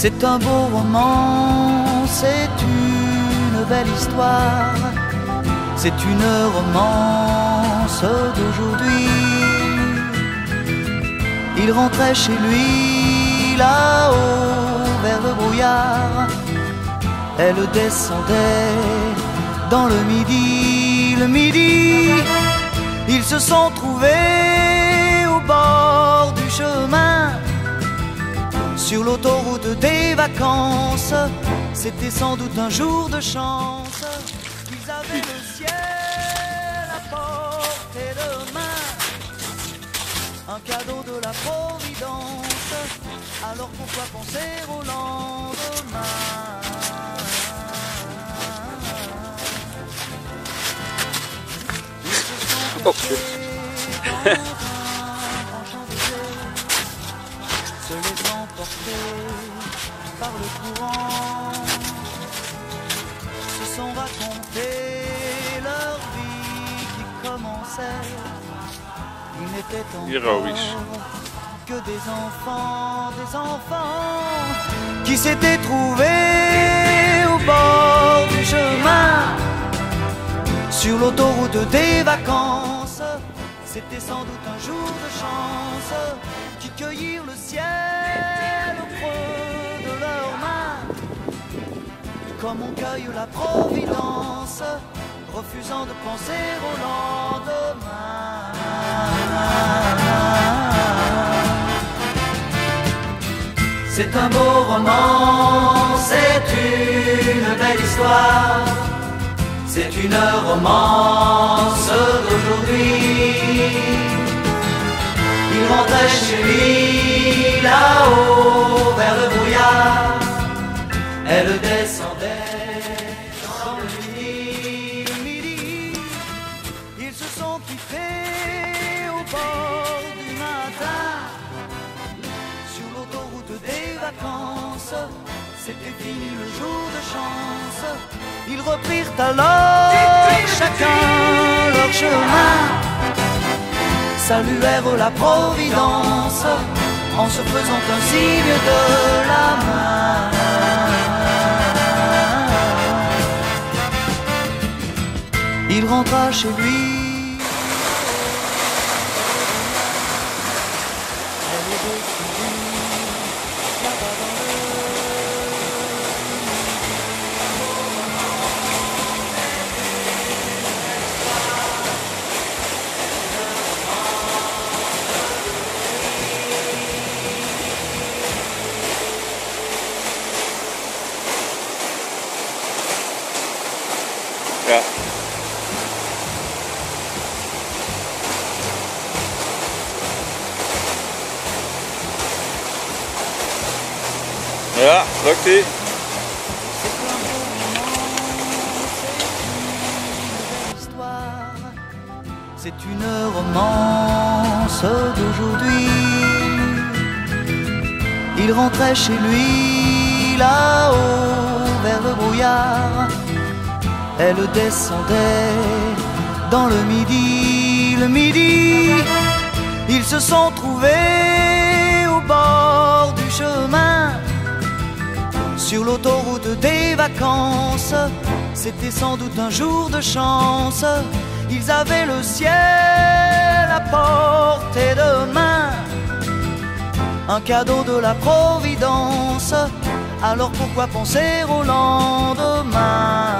C'est un beau roman, c'est une belle histoire, c'est une romance d'aujourd'hui. Il rentrait chez lui là-haut vers le brouillard, elle descendait dans le midi, ils se sont trouvés au bord du chemin, sur l'autoroute des vacances. C'était sans doute un jour de chance, ils avaient le ciel à portée de main, un cadeau de la Providence, alors pourquoi penser au lendemain? Oh, se laissant porter par le courant, se sont raconté leur vie qui commençait. Ils n'étaient encore que des enfants qui s'étaient trouvés au bord du chemin, sur l'autoroute des vacances. C'était sans doute un jour de chance, qui cueillirent le ciel au creux de leurs mains, comme on cueille la Providence, refusant de penser au lendemain. C'est un beau roman, c'est une belle histoire, c'est une romance d'aujourd'hui. Il rentrait chez lui là-haut vers le brouillard, elle descendait dans le midi. Ils se sont quittés au bord du matin, sur l'autoroute des vacances. C'était fini le jour de chance. Ils reprirent alors chacun leur chemin, saluèrent la Providence en se faisant un signe de la main. Il rentra chez lui. Ja. Ja, lukt ie. C'est une romance d'aujourd'hui. Il rentrait chez lui là-haut vers le brouillard, elle descendait dans le midi. Ils se sont trouvés au bord du chemin, sur l'autoroute des vacances. C'était sans doute un jour de chance, ils avaient le ciel à portée de main, un cadeau de la Providence, alors pourquoi penser au lendemain?